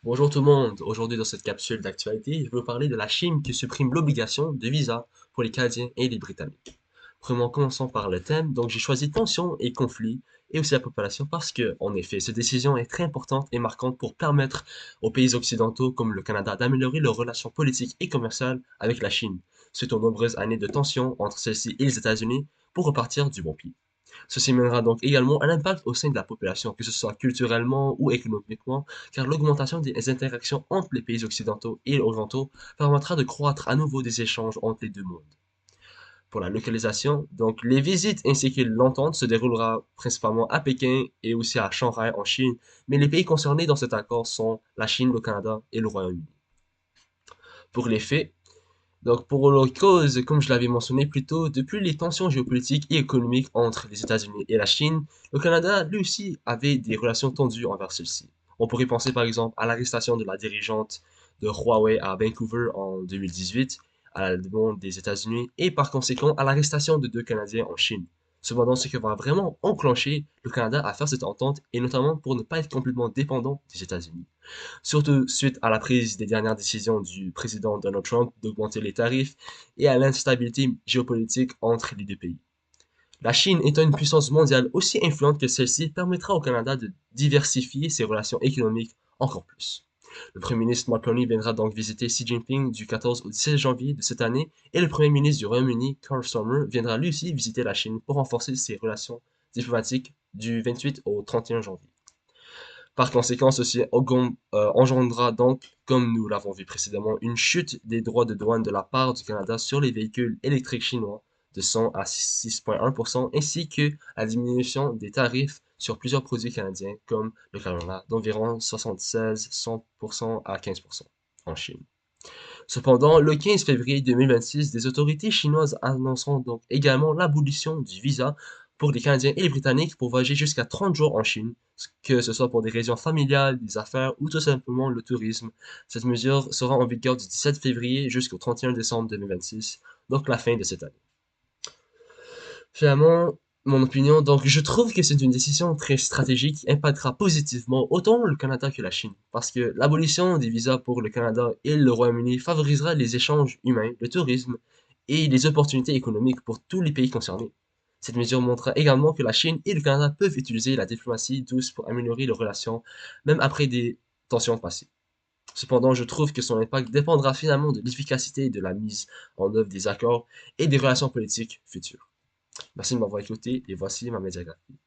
Bonjour tout le monde, aujourd'hui dans cette capsule d'actualité, je vais vous parler de la Chine qui supprime l'obligation de visa pour les Canadiens et les Britanniques. Premièrement, commençons par le thème, donc j'ai choisi tensions et conflits et aussi la population parce que, en effet, cette décision est très importante et marquante pour permettre aux pays occidentaux comme le Canada d'améliorer leurs relations politiques et commerciales avec la Chine, suite aux nombreuses années de tensions entre celle-ci et les États-Unis pour repartir du bon pied. Ceci mènera donc également un impact au sein de la population, que ce soit culturellement ou économiquement, car l'augmentation des interactions entre les pays occidentaux et orientaux permettra de croître à nouveau des échanges entre les deux mondes. Pour la localisation, donc les visites ainsi que l'entente se déroulera principalement à Pékin et aussi à Shanghai en Chine, mais les pays concernés dans cet accord sont la Chine, le Canada et le Royaume-Uni. Pour les faits, donc pour la cause, comme je l'avais mentionné plus tôt, depuis les tensions géopolitiques et économiques entre les États-Unis et la Chine, le Canada lui aussi avait des relations tendues envers celle-ci. On pourrait penser par exemple à l'arrestation de la dirigeante de Huawei à Vancouver en 2018, à la demande des États-Unis, et par conséquent à l'arrestation de deux Canadiens en Chine. Cependant, ce qui va vraiment enclencher le Canada à faire cette entente, et notamment pour ne pas être complètement dépendant des États-Unis, surtout suite à la prise des dernières décisions du président Donald Trump d'augmenter les tarifs et à l'instabilité géopolitique entre les deux pays. La Chine étant une puissance mondiale aussi influente que celle-ci permettra au Canada de diversifier ses relations économiques encore plus. Le Premier ministre Mark Carney viendra donc visiter Xi Jinping du 14 au 16 janvier de cette année et le Premier ministre du Royaume-Uni, Keir Starmer, viendra lui aussi visiter la Chine pour renforcer ses relations diplomatiques du 28 au 31 janvier. Par conséquent, ceci engendrera donc, comme nous l'avons vu précédemment, une chute des droits de douane de la part du Canada sur les véhicules électriques chinois de 100 à 6,1%, ainsi que la diminution des tarifs sur plusieurs produits canadiens comme le canola d'environ 76-100% à 15% en Chine. Cependant, le 15 février 2026, des autorités chinoises annonceront donc également l'abolition du visa pour les Canadiens et les Britanniques pour voyager jusqu'à 30 jours en Chine, que ce soit pour des raisons familiales, des affaires ou tout simplement le tourisme. Cette mesure sera en vigueur du 17 février jusqu'au 31 décembre 2026, donc la fin de cette année. Finalement, mon opinion, donc je trouve que c'est une décision très stratégique qui impactera positivement autant le Canada que la Chine, parce que l'abolition des visas pour le Canada et le Royaume-Uni favorisera les échanges humains, le tourisme et les opportunités économiques pour tous les pays concernés. Cette mesure montrera également que la Chine et le Canada peuvent utiliser la diplomatie douce pour améliorer leurs relations, même après des tensions passées. Cependant, je trouve que son impact dépendra finalement de l'efficacité de la mise en œuvre des accords et des relations politiques futures. Merci de m'avoir écouté et voici ma médiagraphie.